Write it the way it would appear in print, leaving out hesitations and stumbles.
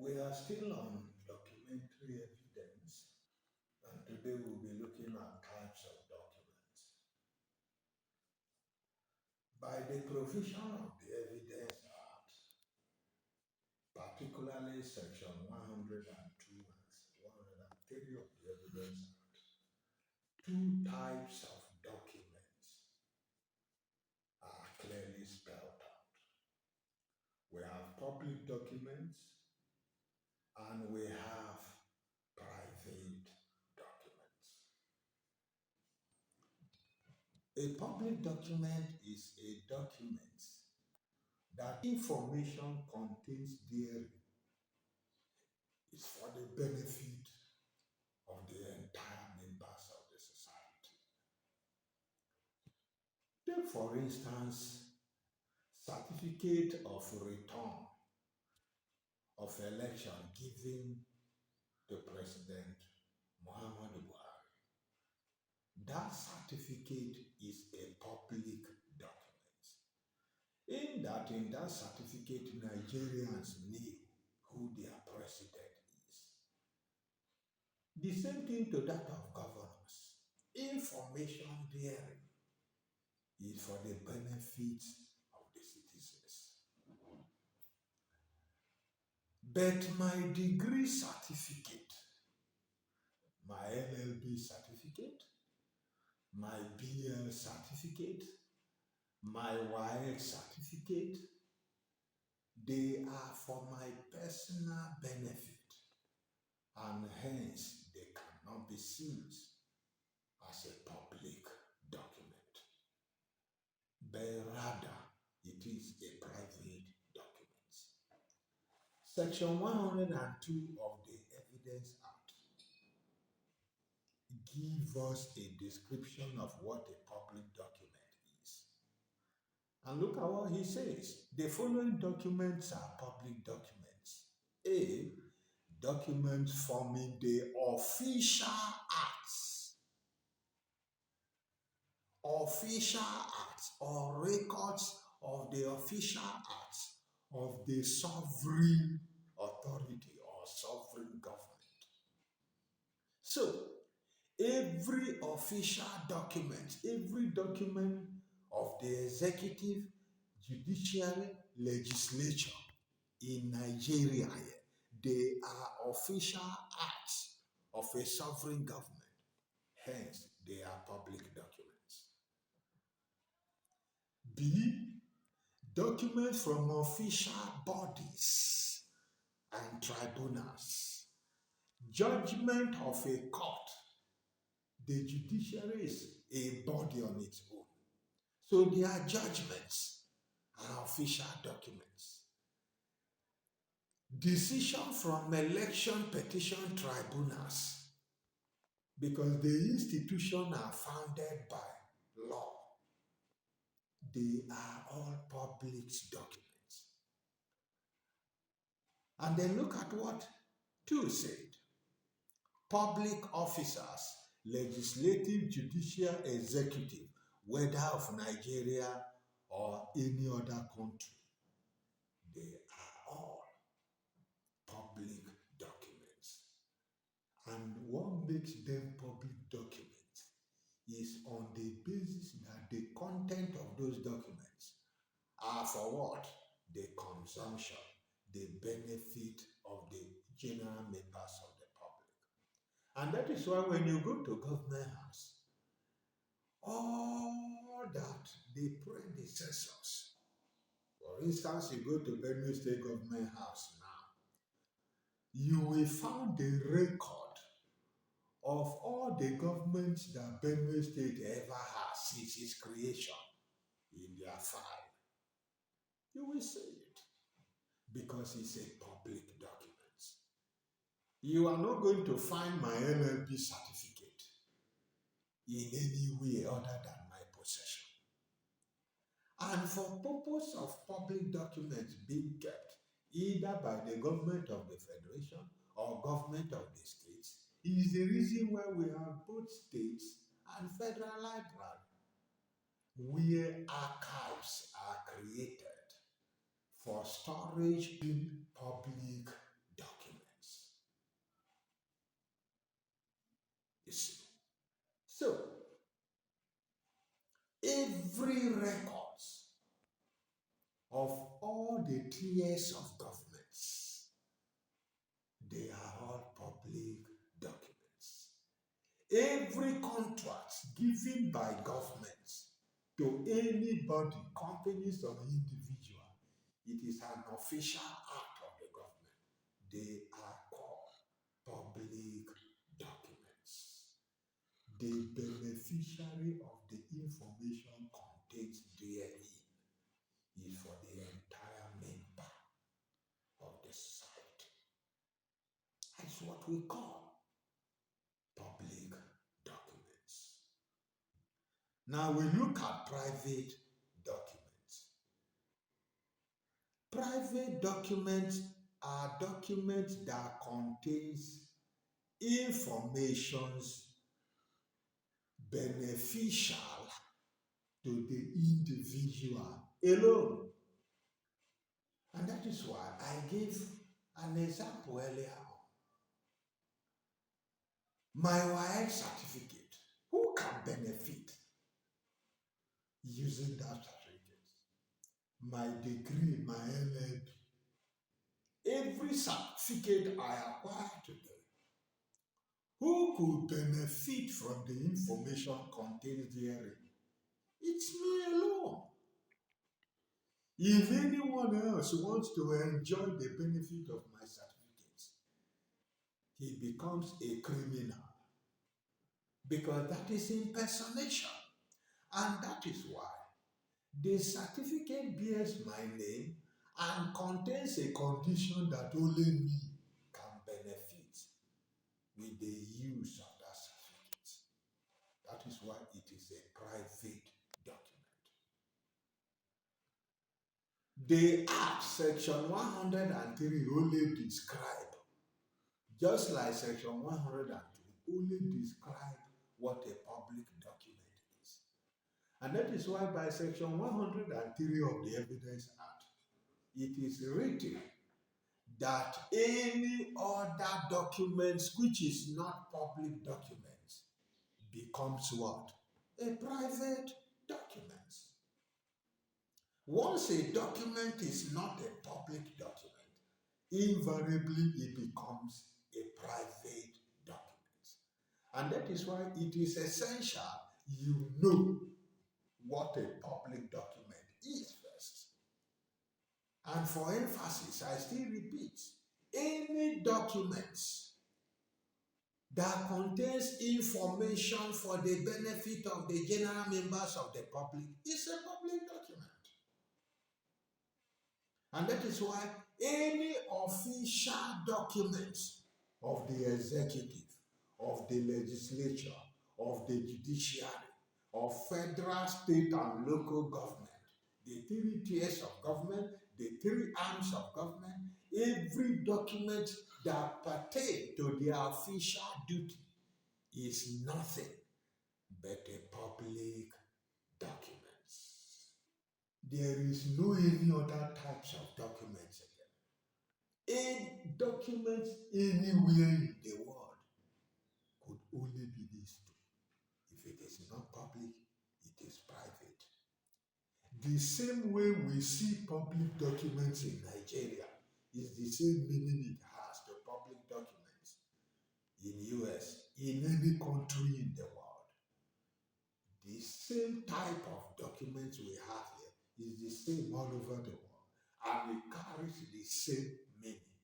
We are still on documentary evidence, and today we'll be looking at types of documents. By the provision of the Evidence Act, particularly Section 102 and 103 of the Evidence Act, two types of documents are clearly spelled out. We have public documents and we have private documents. A public document is a document that information contains therein is for the benefit of the entire members of the society. Take, for instance, certificate of return of election given to President Muhammadu Buhari. That certificate is a public document. In that certificate, Nigerians knew who their president is. The same thing to that of governors. Information therein is for the benefit of the citizens. But my degree certificate, my LLB certificate, my BL certificate, my YX certificate, they are for my personal benefit, and hence they cannot be seen as a public document, but rather it is a private document. Section 102 of the Evidence Act gives us a description of what a public document is. And look at what he says. The following documents are public documents. A, documents forming the official acts or records of the official acts of the sovereign authority or sovereign government. So, every official document, every document of the executive, judiciary, legislature in Nigeria, they are official acts of a sovereign government. Hence, they are public documents. B, documents from official bodies and tribunals. Judgment of a court. The judiciary is a body on its own. So their judgments are official documents. Decision from election petition tribunals, because the institutions are founded by law. They are all public documents. And then look at what 2 said. Public officers, legislative, judicial, executive, whether of Nigeria or any other country, they are all public documents. And what makes them public documents is on the basis that the content of those documents are for what? The consumption, the benefit of the general members of the public. And that is why when you go to government house, all that the predecessors, for instance, you go to Benue State Government House now, you will find the record of all the governments that Benue State ever has since its creation in their file. You will see it because it's a public document. You are not going to find my LLB certificate in any way other than my possession. And for purpose of public documents being kept either by the government of the federation or government of the states is the reason why we have both states and federal library, where archives are created for storage in public documents. of all the tiers of governments, they are all public documents. Every contract given by governments to anybody, companies or individual, it is an official act of the government. They are called public documents. The beneficiary of the information contained therein is for the entire member of the society. That's what we call public documents. Now we look at private documents. Private documents are documents that contains informations beneficial to the individual alone. And that is why I gave an example earlier on. My WAEC certificate, who can benefit using that certificate? My degree, my LLB, every certificate I acquire today, who could benefit from the information contained therein? It's me alone. If anyone else wants to enjoy the benefit of my certificates, he becomes a criminal, because that is impersonation. And that is why the certificate bears my name and contains a condition that only me can benefit with the use of that certificate. That is why it is a private document. The Act, Section 103, only describe, just like Section 102, only describe what a public document is. And that is why by Section 103 of the Evidence Act, it is written that any other documents which is not public documents becomes what? A private document. Once a document is not a public document, invariably it becomes a private document. And that is why it is essential you know what a public document is first. And for emphasis, I still repeat, any documents that contains information for the benefit of the general members of the public is a public document. And that is why any official documents of the executive, of the legislature, of the judiciary, of federal, state, and local government, the three tiers of government, the three arms of government, every document that pertain to their official duty is nothing but a public document. There is no any other types of documents again. A document anywhere in the world could only be these two. If it is not public, it is private. The same way we see public documents in Nigeria is the same meaning it has to public documents in US, in any country in the world. The same type of documents we have here is the same all over the world, and it carries the same meaning.